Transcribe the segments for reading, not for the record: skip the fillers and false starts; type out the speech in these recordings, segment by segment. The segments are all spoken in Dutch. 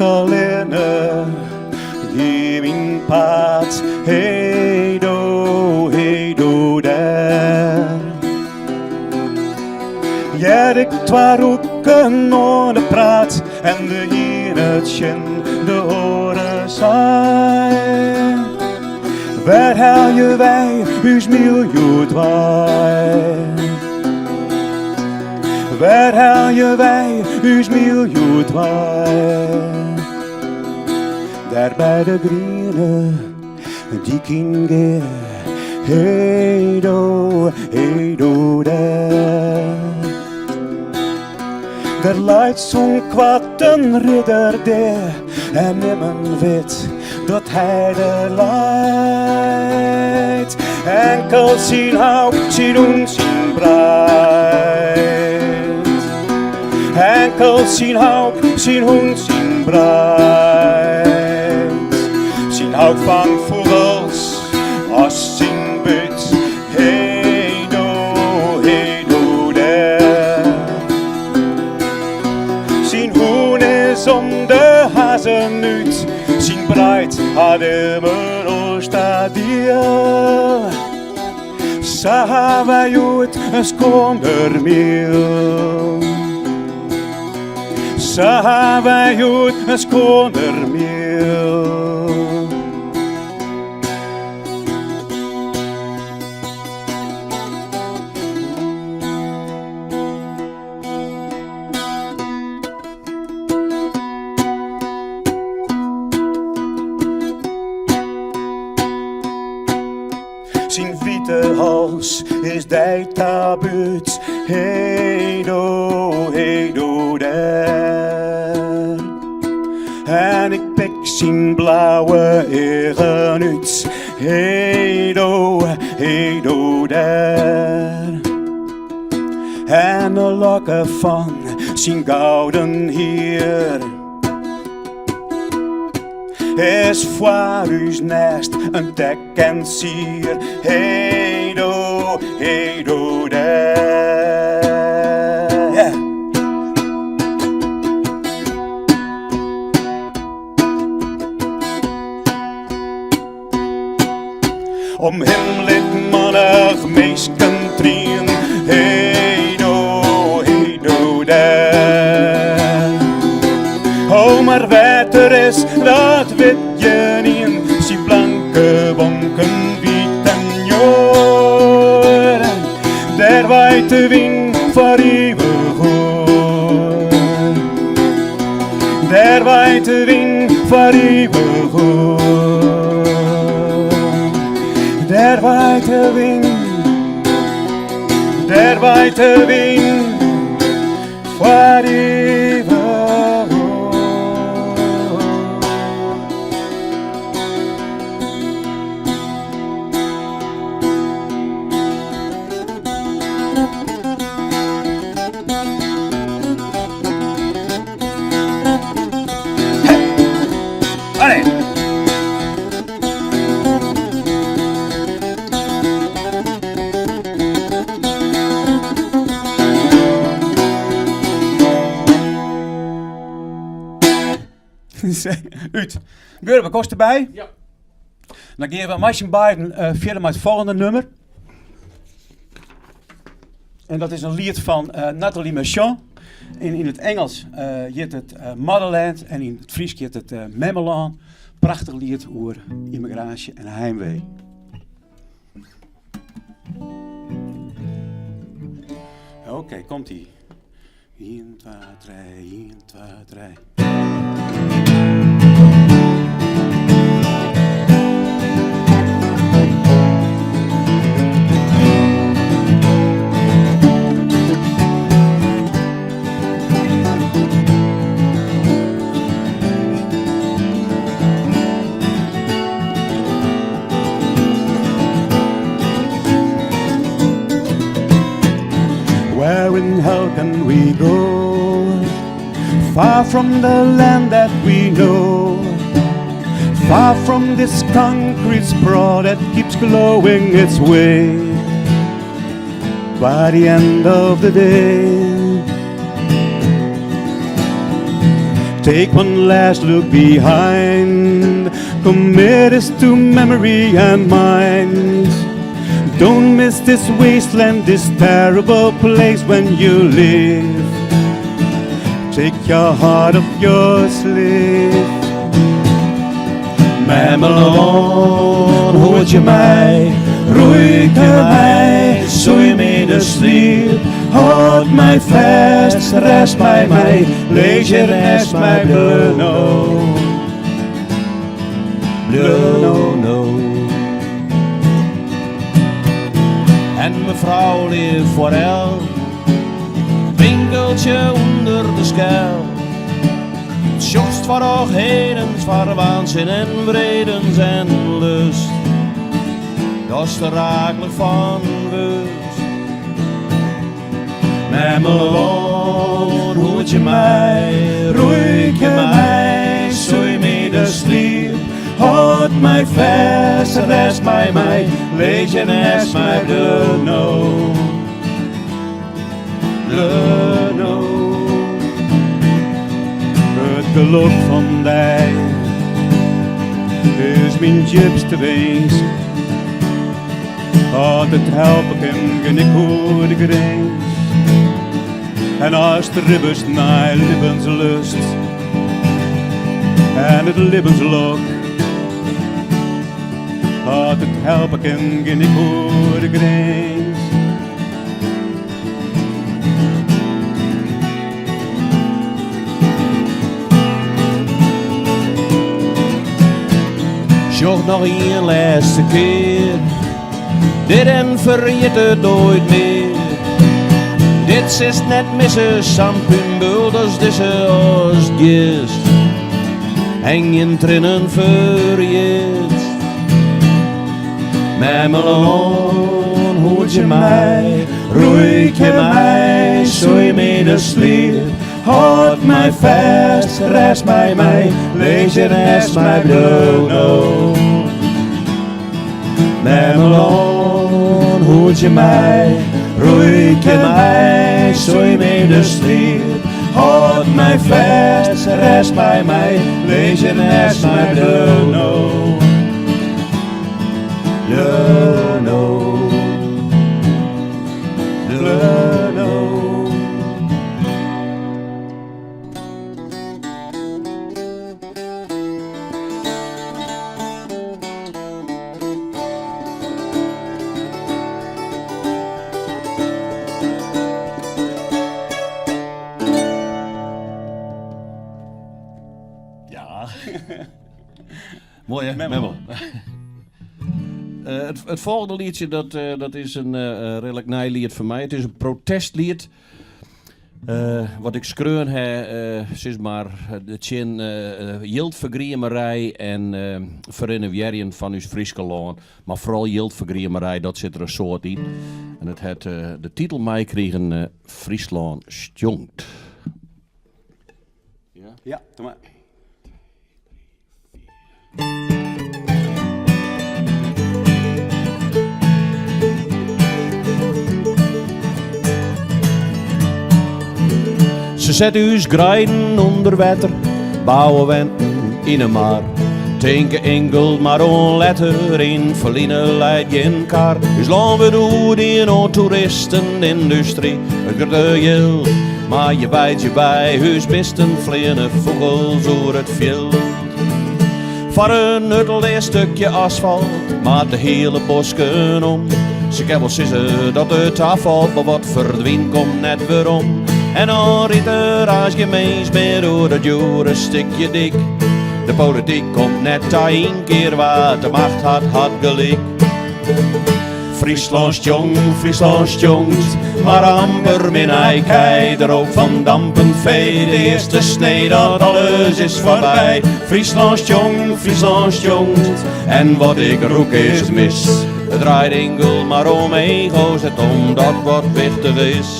alene, geef in pad, hey do daar. Ja, ik twaar ook een de praat en de hier het schen de oren zijn. Waar haal je wij, uw miljoen dwaai? Waar haal je wij, uw miljoen dwaai? Daar bij de groene, die kinderen, hey do daar. Der leidt zo'n kwad een ridder daar, en niemand weet dat hij er leidt. Enkel zijn haupt, zijn hond, zijn bruid. Enkel zijn haupt, zijn hond, zijn bruid. Zijn houdt van vogels als zijn buit. Hey do daar. Zijn hoen is om de hazelnuut. Zijn bruid had hem een oorstadier. Sa wij uit een skonermeel. Sa wij uit een skonermeel. Zijn witte hals is die tabuut, hey do daar. En ik pik zijn blauwe eren uit, hey do daar. En de lokken van zijn gouden heer is voor uw nest een tek en sier. Hey do daar. Yeah. Om hem liet mannig meesken trien. Hey do daar. Oh, maar wat er is, dat weet je niet. Zie blanke bonken, wiet en joor. Daar waait de wind voor eeuwig hoor. Daar waait de wind voor eeuwig hoor. Daar waait de wind. Daar waait de wind voor eeuwig hoor. Uit. Geur, wat kost erbij? Ja. Dan geven we Machine Biden verder met het volgende nummer. En dat is een lied van Nathalie Merchant. In het Engels heet het Motherland en in het Fries heet het Memeland. Prachtig lied over immigratie en heimwee. Oké, komt-ie. 1, 2, 3, 1, 2, 3. Where in hell can we go? Far from the land that we know. Far from this concrete sprawl that keeps glowing its way. By the end of the day, Take one last look behind, commit us to memory and mind. Don't miss this wasteland, this terrible place when you live. Take your heart off your sleeve. Mamelon, hoort je mij? Roeike mij, zoei me de sliep. Houd mij vast, rest bij mij, lees je rest mij bleuno. Bleuno. En mevrouw leeft voor el, winkeltje onder de schuil. Het sjocht voor ook hedens, voor waanzin en wredens en lust. Dat is te rakelijk van wust. Mamelon, hoort je mij, roeik je mij, zoei me de sliep. Houd mij vast, rest bij mij, lees je rest mij bleuno. Bleuno. Het geluk van mij is mijn jipste wees. Altijd help ik hem, geen ik hoe de grens. En als de ribbers naar levenslust en het levenslok. Altijd help ik hem, geen ik hoe de grens. Zocht nog een laatste keer, dit en vergeet het nooit meer. Dit is net missen, sampumbul, dus dit is als gist. En je tranen vergeet. Mamelon, hoort je mij, roeik je mij, zoei me de sliep. Houd mij vast, rest bij mij, lees je rest mij bleuno. Mamelon, hoort je mij, roeik je mij, zoei me de sliep. Houd mij vast, rest bij mij, lees je rest mij bleuno. Bleuno. Bleuno. Mooi hè? Memo. Het volgende liedje, dat is een redelijk naai lied voor mij. Het is een protestlied. Wat ik schreeuwen heb, is maar de chin jildvergriemerij en vereniging van ons Friesland. Maar vooral jildvergriemerij, dat zit er een soort in. En het had de titel mij kregen Friesland stjongt. Ja, doe maar. Ze zetten uw grijden onder water, bouwen wenten in een maar. Denken enkel maar on letter in, verliezen leidt geen kar. Dus lang we doen in een toeristenindustrie. Het gerdeugel, maar je bijt je bij, huis bisten vliegen vogels door het veld. Voor een nuttel stukje asfalt, maar de hele bosken om. Ze kan wel zeggen dat het afvalt, maar wat verdwijnt komt net weer om. En dan riet er als je meens meer door het jaren stikje dik. De politiek komt net één keer wat de macht had gelijk. Friesland stjongt, maar amper min eikheid. Er ook van dampen vee, de eerste snee dat alles is voorbij. Friesland stjongt, en wat ik roek is mis. Het draait enkel maar om ego's, het omdat wat wichtig is.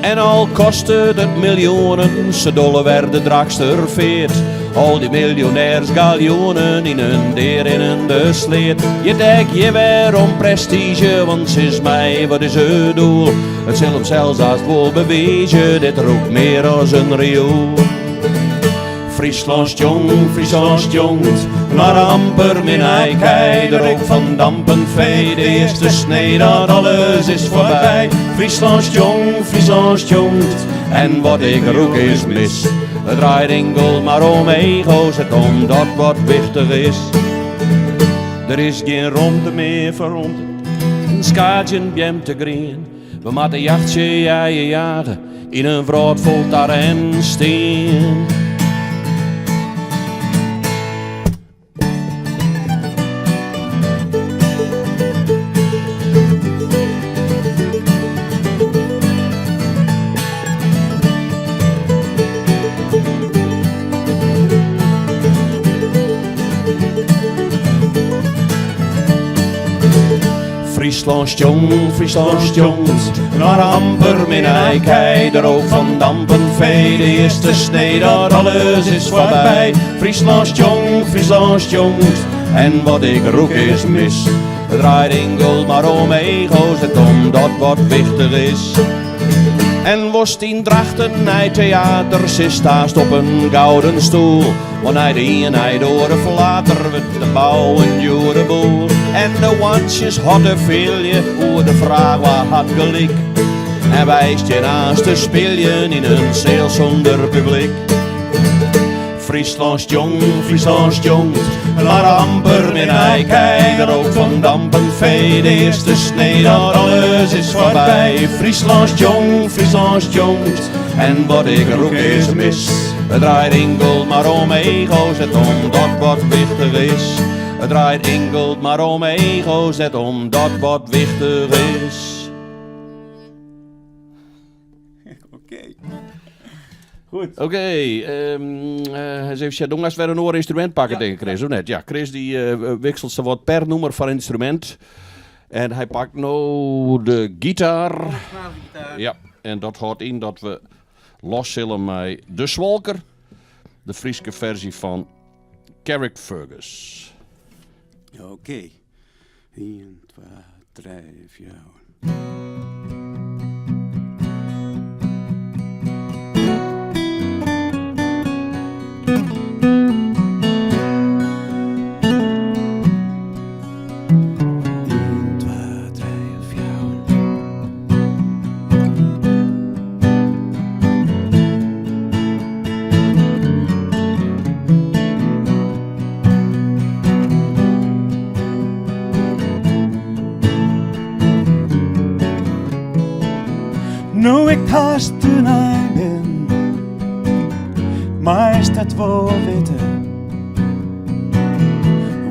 En al kostte het miljoenen, ze dolle werden drakster veert. Al die miljonairs galjoenen in een deer in een sleet. Je denkt je weer om prestige, want ze is mij, wat is het doel? Het zal hem zelfs als het wil bewezen, dit er ook meer als een riool. Friesland jong, maar amper min eikheid, er ook van dampen vee. De eerste snee dat alles is voorbij. Friesland jong, en wat ik er ook is mis. Het draait enkel maar om ego's, het om dat wat wichtig is. Er is geen ronde meer voor rond, een skaatje bjem te green. We moeten jachtje jagen in een vrood vol tar en steen. Friesland jong, maar amper min eikheid, er ook van dampen vee. De eerste snee dat alles is voorbij. Friesland jong, en wat ik er ook is mis. Het draait enkel maar om ego's, het om dat wat wichtig is. En worst in drachten, hij theater, zit staast op een gouden stoel. Want hij de een, hij door de verlater, werd de bouw een jure boel. En de wandjes hadden veel je, hoe de vraag wat had gelijk. En wijst je naast te spelen in een zeel zonder publiek. Friesland jong, maar amper min eikheid, er ook van dampen vee. De eerste snee dat alles is voorbij. Friesland jong, en wat ik er ook is mis. Het draait enkel maar om ego's, het om dat wat wichtig is. Het draait enkel maar om ego's, het om dat wat wichtig is. Oké. Goed. Oké, eens even doen als we een oor instrument pakken tegen Chris, of net? Ja, Chris die wisselt ze wat per nummer van instrument. En hij pakt nou de gitaar. Ja, en dat houdt in dat we los zullen met de Zwalker, de Frieske versie van Carrick Fergus. Oké. 1, 2, 3, 4. Nu ik haast toen hij ben, maar is dat wel weten,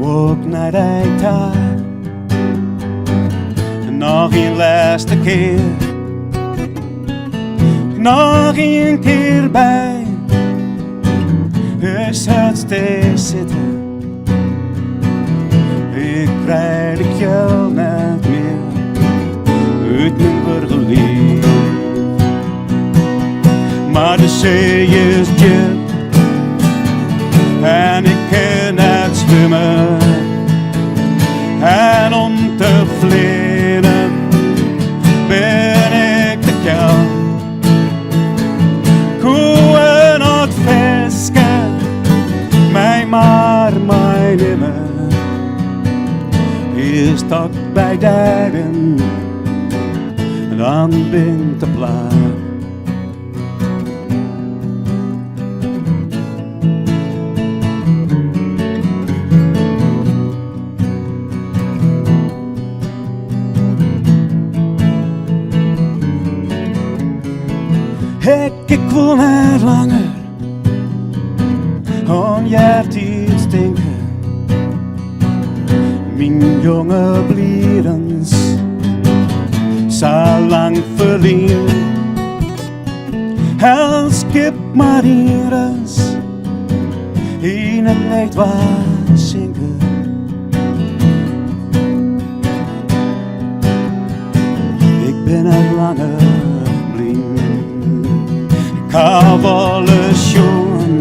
ook naar de tijd. Nog een laatste keer, nog een keer bij, is het steeds zitten. Ik krijg jou niet meer uit mijn verlies. Maar de zee is diep en ik kan niet zwemmen. En om te vliegen ben ik te koud. Koeien uit visken, mij maar nimmer. Is dat bij dijden, dan ben ik te plaat. Ik wil niet langer om je te stinken. Mijn jonge bliedens, zo lang verliezen. Els kip maar hier eens in het licht waar zinken. Ik ben het langer blind. Ik hou alles schoon,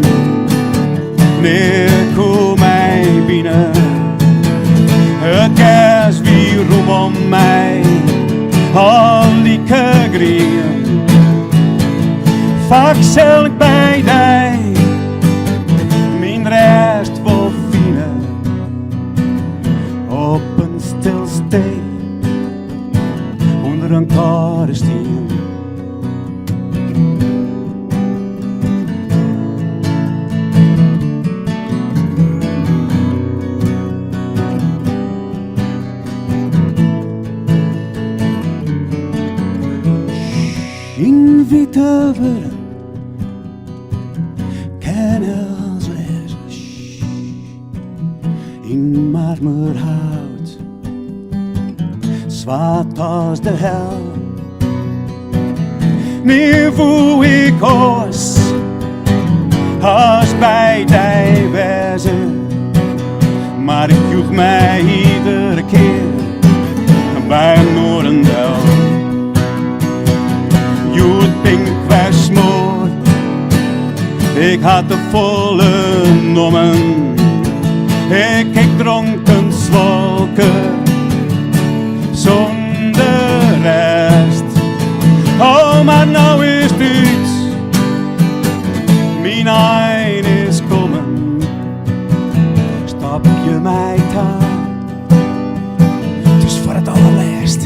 om mij. Al die kegrien, vaak zal ik bij die, mijn rest wil vinden, op een stilsteen, onder een karenstien. In witte willen, kennelsles, in marmerhout, zwart als de hel. Nu voel ik als bij die wezen, maar ik joeg mij iedere keer bij Noorendel. Joet pink versmoord, ik had de volle nommen, ik dronken zwalken, zonder rest. Oh, maar nou is het uit, mijn eind is komen, stap je mij aan, het is voor het allerlaatst.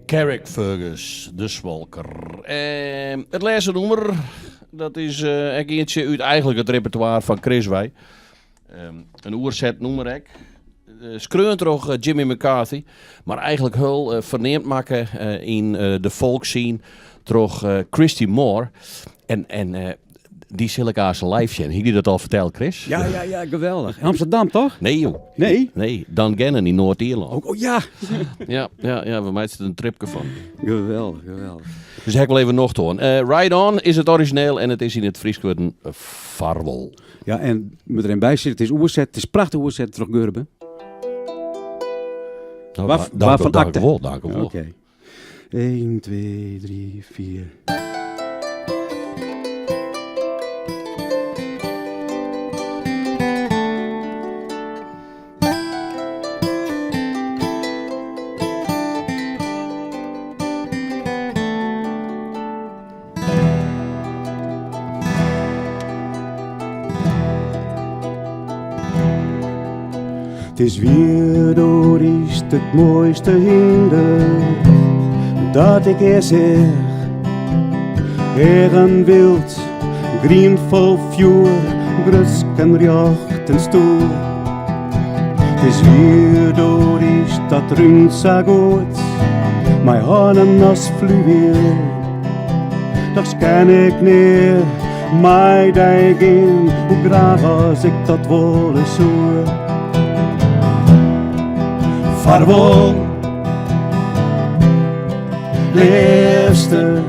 Carrickfergus, de Zwalker. Het laatste nummer, dat is een keertje uit eigenlijk het repertoire van Chris Wij. Een oerzet nummer ik. Screunt toch Jimmy McCarthy, maar eigenlijk heel verneemd maken in de folkscene toch Christy Moore. En die zal ik aan zijn live zien. Heb je dat al verteld, Chris? Ja, geweldig. Amsterdam, toch? Nee, joh. Nee? Nee, Dungannon in Noord-Ierland. Oh ja. Ja, we maken er een tripje van. Geweldig. Dus heb ik wel even nog te horen. Ride On is het origineel en het is in het Fries geworden Farwol. Ja, en met erin bij zit, het is oerzet, het is prachtig oerzet, terug Gurben. Nou, Waarvan dank u wel. Oké. 1, 2, 3, 4... Het is weer door is het mooiste hinder dat ik er zeg. Heren wild, green vol vuur, brusk en rjocht en stoer. Het is weer door is dat runt zo goed, mijn handen als fluweel. Doch scan ik neer, mij dijgen, hoe graag als ik dat wilde zoeken. Farwol, liefste,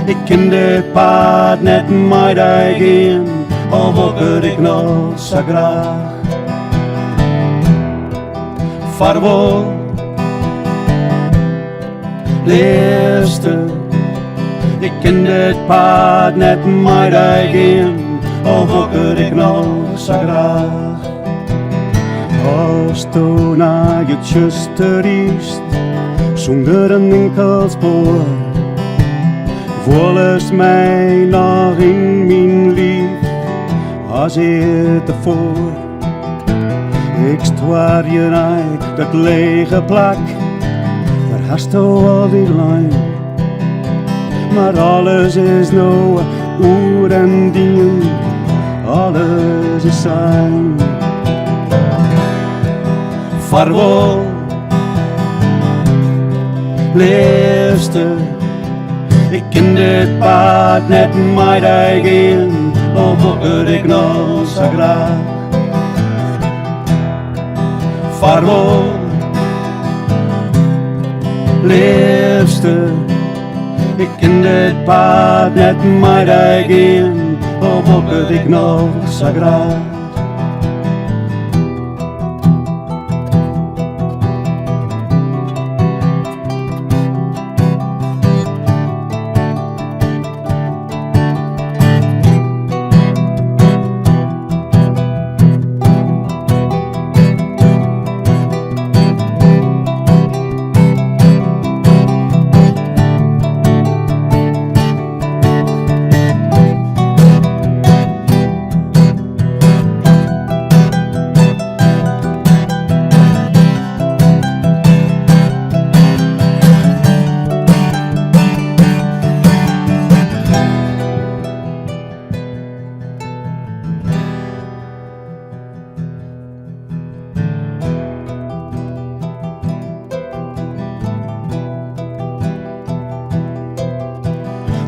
ik ken de paard net mij daarheen, al wokker ik nog zo graag. Farwol, liefste, ik ken de paard net mij daarheen, al wokker ik nog zo graag. Als toen naar je tjuste riest, zonder een enkel spoor, volgens mij nog in mijn lief, als je tevoren. Ik stwaar je naar dat lege plak, daar hast al die lijn. Maar alles is nou oer en dien, alles is zijn. Farwol, liefste, ik ken dit paard net mij daarheen, al wokker ik nog zo graag. Farwol, liefste, Ik ken dit paard net met eigen, of ook het ik nog zo graag.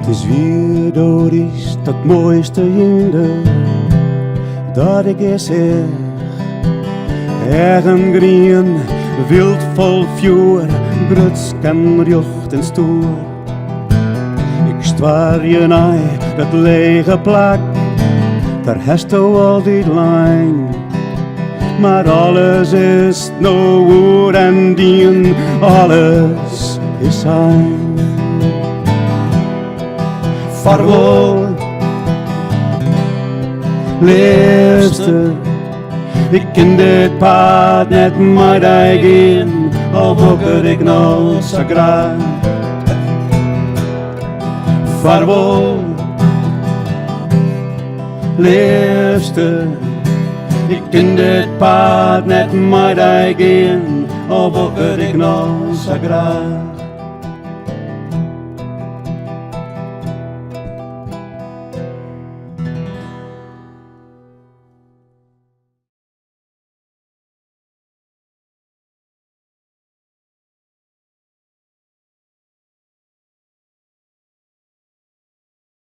Het is weer door is dat mooiste jinde dat ik eens zeg. Eigen grien, wild vol vuur, grutsk en jocht en stoer. Ik stwaar je naai dat lege plak, daar hast u altijd lijn. Maar alles is nou woord en dien, alles is zijn. Vaarwel, liefste, ik ken dit paard net met eigen, al ook het ik nog zo graag. Vaarwel, liefste, ik ken dit paard net met eigen, al ook het ik nog zo graag.